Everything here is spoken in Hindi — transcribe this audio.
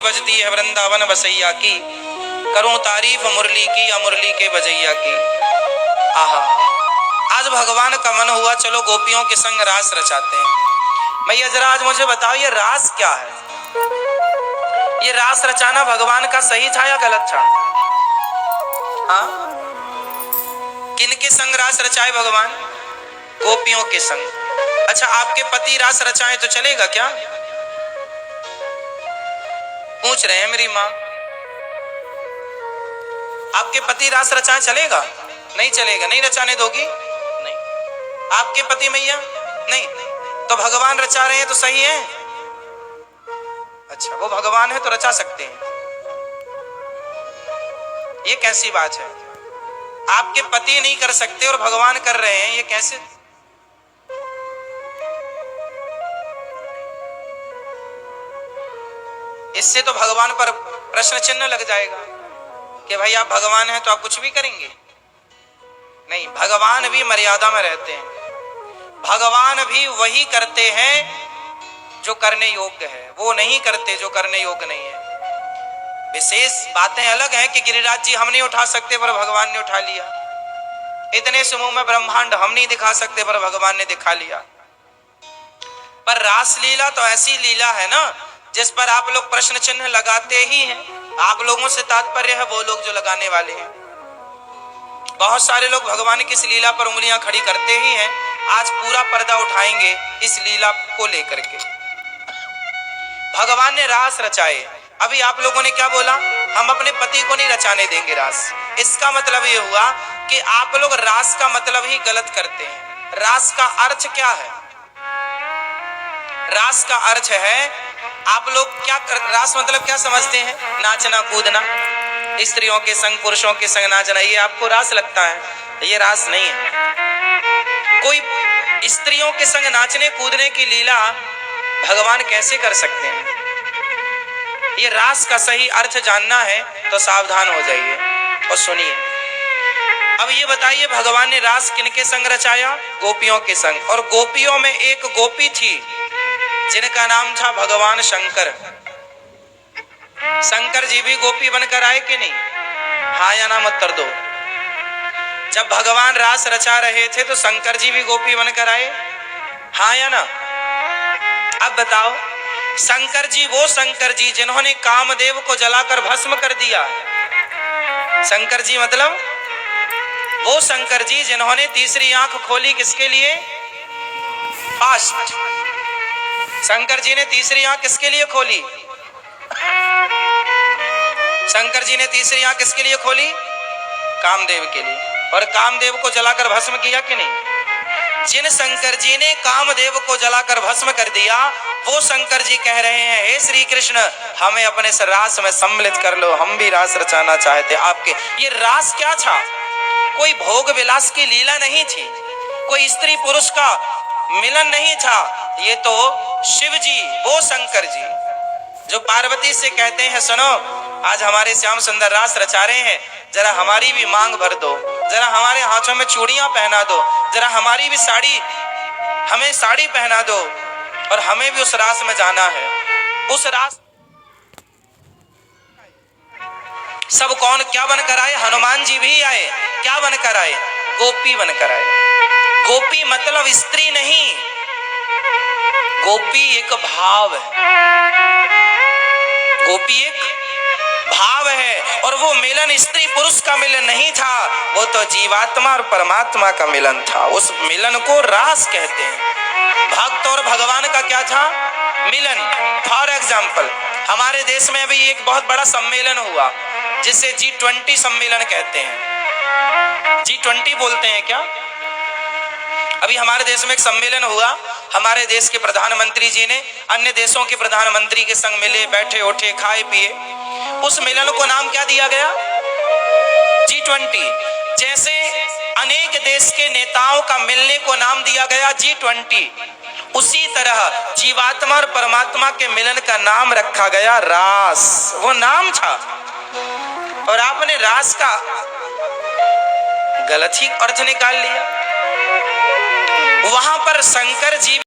बजती है वृंदावन बसैया की, करूं तारीफ मुरली की या मुरली के बजैया की। आहा, आज भगवान का मन हुआ चलो गोपियों के संग रास रचाते हैं। भैया जरा आज मुझे बताओ ये रास क्या है? ये रास रचाना भगवान का सही था या गलत था? हाँ, किनके संग रास रचाए भगवान? गोपियों के संग। अच्छा, आपके पति रास रचाए तो चलेगा क्या? पूछ रहे हैं मेरी माँ। आपके पति रास रचाए चलेगा? नहीं चलेगा। नहीं रचाने दोगी? नहीं। आपके पति मैया? नहीं। तो भगवान रचा रहे हैं तो सही है। अच्छा, वो भगवान है तो रचा सकते हैं। ये कैसी बात है? आपके पति नहीं कर सकते और भगवान कर रहे हैं, ये कैसे? इससे तो भगवान पर प्रश्न चिन्ह लग जाएगा कि भाई आप भगवान हैं तो आप कुछ भी करेंगे। नहीं, भगवान भी मर्यादा में रहते हैं। भगवान भी वही करते हैं जो करने योग्य है, वो नहीं करते जो करने योग्य नहीं है। विशेष बातें अलग हैं कि गिरिराज जी हम नहीं उठा सकते पर भगवान ने उठा लिया। इतने समूह में ब्रह्मांड हम नहीं दिखा सकते पर भगवान ने दिखा लिया। पर रास लीला तो ऐसी लीला है ना जिस पर आप लोग प्रश्न चिन्ह लगाते ही हैं। आप लोगों से तात्पर्य है वो लोग जो लगाने वाले हैं। बहुत सारे लोग भगवान की इस लीला पर उंगलियां खड़ी करते ही हैं। आज पूरा पर्दा उठाएंगे इस लीला को लेकर के। भगवान ने रास रचाए। अभी आप लोगों ने क्या बोला? हम अपने पति को नहीं रचाने देंगे रास। इसका मतलब ये हुआ कि आप लोग रास का मतलब ही गलत करते हैं। रास का अर्थ क्या है? रास का अर्थ है, आप लोग क्या रास मतलब क्या समझते हैं? नाचना कूदना, स्त्रियों के संग पुरुषों के संग नाचना, ये आपको रास लगता है? ये रास नहीं है। कोई स्त्रियों के संग नाचने कूदने की लीला भगवान कैसे कर सकते हैं? ये रास का सही अर्थ जानना है तो सावधान हो जाइए और सुनिए। अब ये बताइए भगवान ने रास किनके संग रचाया? गोपियों के संग। और गोपियों में एक गोपी थी जिनका नाम था भगवान शंकर। शंकर जी भी गोपी बनकर आए कि नहीं? हाँ या ना उत्तर दो। जब भगवान रास रचा रहे थे तो शंकर जी भी गोपी बनकर आए? हाँ या ना? अब बताओ, शंकर जी वो शंकर जी जिन्होंने कामदेव को जलाकर भस्म कर दिया। शंकर जी मतलब वो शंकर जी जिन्होंने तीसरी आंख खोली किसके लिए? फास्ट। शंकर जी ने तीसरी आंख किसके लिए खोली? शंकर जी ने तीसरी आंख किसके लिए खोली? कामदेव के लिए। और कामदेव को जलाकर भस्म किया कि नहीं? जिन शंकर जी ने कामदेव को जलाकर भस्म कर दिया वो शंकर जी कह रहे हैं, हे श्री कृष्ण हमें अपने रास में सम्मिलित कर लो, हम भी रास रचाना चाहते आपके। ये रास क्या था? कोई भोग विलास की लीला नहीं थी, कोई स्त्री पुरुष का मिलन नहीं था। ये तो शिव जी वो शंकर जी जो पार्वती से कहते हैं, सुनो आज हमारे श्याम सुंदर रास रचा रहे हैं, जरा हमारी भी मांग भर दो, जरा हमारे हाथों में चूड़ियां पहना दो, जरा हमारी भी हमें साड़ी पहना दो और हमें भी उस रास में जाना है। उस रास सब कौन क्या बनकर आए? हनुमान जी भी आए। क्या बनकर आए? गोपी बनकर आए। गोपी मतलब स्त्री नहीं, गोपी एक भाव है। गोपी एक भाव है और वो मिलन स्त्री पुरुष का मिलन नहीं था, वो तो जीवात्मा और परमात्मा का मिलन था। उस मिलन को रास कहते हैं। भक्त और भगवान का क्या था? मिलन। फॉर एग्जाम्पल हमारे देश में अभी एक बहुत बड़ा सम्मेलन हुआ जिसे G20 सम्मेलन कहते हैं। G20 बोलते हैं क्या? अभी हमारे देश में एक सम्मेलन हुआ। हमारे देश के प्रधानमंत्री जी ने अन्य देशों के प्रधानमंत्री के संग मिले, बैठे उठे, खाए पिए। उस मिलन को नाम क्या दिया गया? G20। जैसे अनेक देश के नेताओं का मिलने को नाम दिया गया G20, उसी तरह जीवात्मा और परमात्मा के मिलन का नाम रखा गया रास। वो नाम था और आपने रास का गलत ही अर्थ निकाल लिया। वहां पर शंकर जी